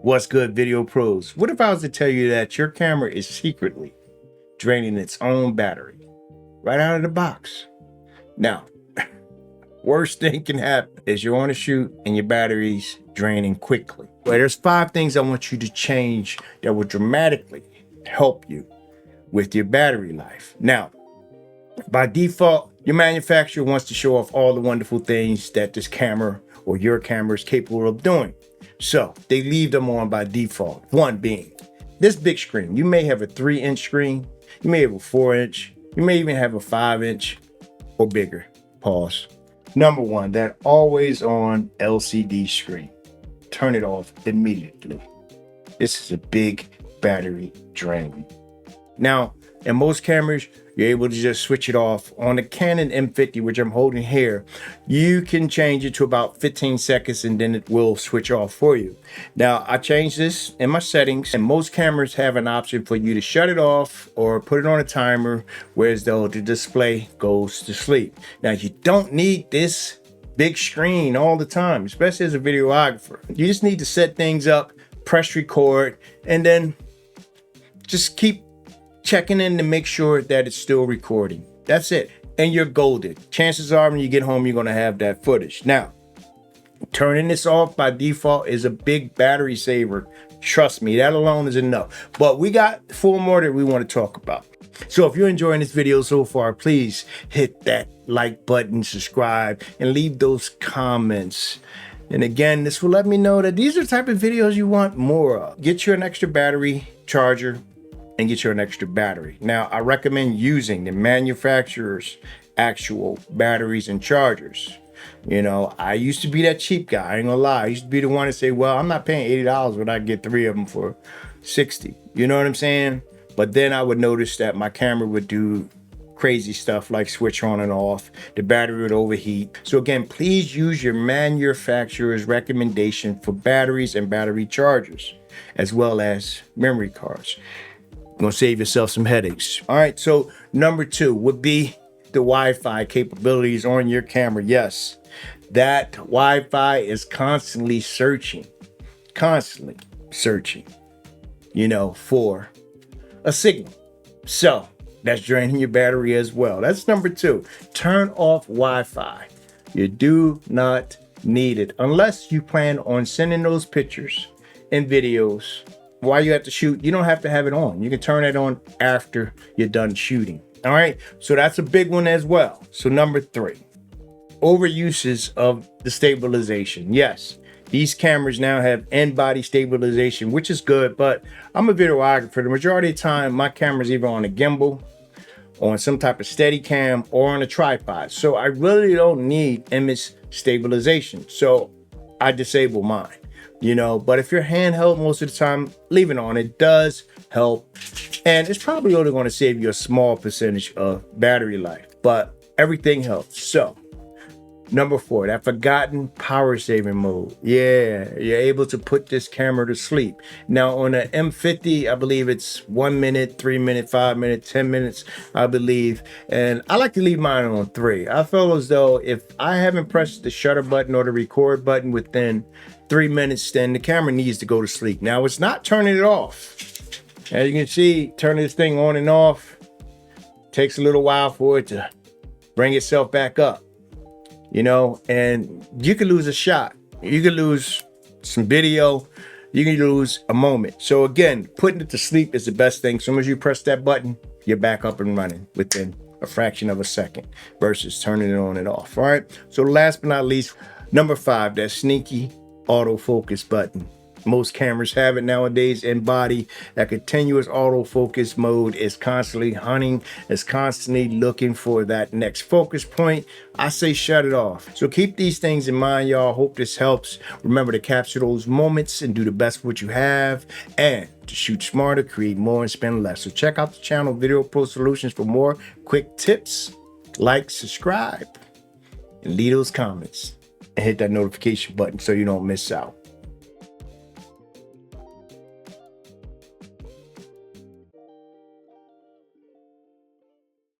What's good, video pros? What if I was to tell you that your camera is secretly draining its own battery right out of the box? Now, worst thing can happen is you're on a shoot and your battery's draining quickly. Well, there's 5 things I want you to change that will dramatically help you with your battery life. Now, by default, your manufacturer wants to show off all the wonderful things that this camera or your camera is capable of doing. So they leave them on by default. One being this big screen. You may have a 3-inch screen. You may have a 4-inch. You may even have a 5-inch or bigger. Pause. Number 1, that always on LCD screen. Turn it off immediately. This is a big battery drain. Now, in most cameras, you're able to just switch it off. On the Canon M50, which I'm holding here, you can change it to about 15 seconds and then it will switch off for you. Now, I changed this in my settings, and most cameras have an option for you to shut it off or put it on a timer, whereas though the display goes to sleep. Now, you don't need this big screen all the time, especially as a videographer. You just need to set things up, press record, and then just keep checking in to make sure that it's still recording. That's it. And you're golden. Chances are when you get home, you're going to have that footage. Now, turning this off by default is a big battery saver. Trust me, that alone is enough. But we got 4 more that we want to talk about. So if you're enjoying this video so far, please hit that like button, subscribe, and leave those comments. And again, this will let me know that these are the type of videos you want more of. Get you an extra battery charger and get you an extra battery. Now, I recommend using the manufacturer's actual batteries and chargers. You know, I used to be that cheap guy, I ain't gonna lie. I used to be the one to say, well, I'm not paying $80 when I get 3 of them for $60. You know what I'm saying? But then I would notice that my camera would do crazy stuff like switch on and off. The battery would overheat. So again, please use your manufacturer's recommendation for batteries and battery chargers, as well as memory cards. Gonna save yourself some headaches. All right, so number 2 would be the Wi-Fi capabilities on your camera. Yes, that Wi-Fi is constantly searching, you know, for a signal. So that's draining your battery as well. That's number 2. Turn off Wi-Fi. You do not need it unless you plan on sending those pictures and videos while you have to shoot. You don't have to have it on. You can turn it on after you're done shooting. All right, so that's a big one as well. So number 3, overuses of the stabilization. Yes, these cameras now have in-body stabilization, which is good, but I'm a videographer. The majority of the time, my camera's either on a gimbal, on some type of steady cam, or on a tripod. So I really don't need image stabilization. So I disable mine. You know, but if you're handheld most of the time, leave it on. It does help. And it's probably only going to save you a small percentage of battery life, but everything helps. So number 4, that forgotten power saving mode. Yeah, you're able to put this camera to sleep. Now on a M50, I believe it's 1 minute, 3 minutes, 5 minutes, 10 minutes, I believe. And I like to leave mine on 3. I feel as though if I haven't pressed the shutter button or the record button within 3 minutes, then the camera needs to go to sleep. Now it's not turning it off. As you can see, turning this thing on and off takes a little while for it to bring itself back up. You know, and you can lose a shot. You can lose some video. You can lose a moment. So again, putting it to sleep is the best thing. As soon as you press that button, you're back up and running within a fraction of a second versus turning it on and off. All right. So last but not least, number 5, that sneaky autofocus button. Most cameras have it nowadays in body. That continuous autofocus mode is constantly hunting, is constantly looking for that next focus point. I say shut it off. So keep these things in mind, y'all. Hope this helps. Remember to capture those moments and do the best with what you have, and to shoot smarter, create more, and spend less. So check out the channel VideoProSolutions for more quick tips. Like, subscribe, and leave those comments, and hit that notification button so you don't miss out.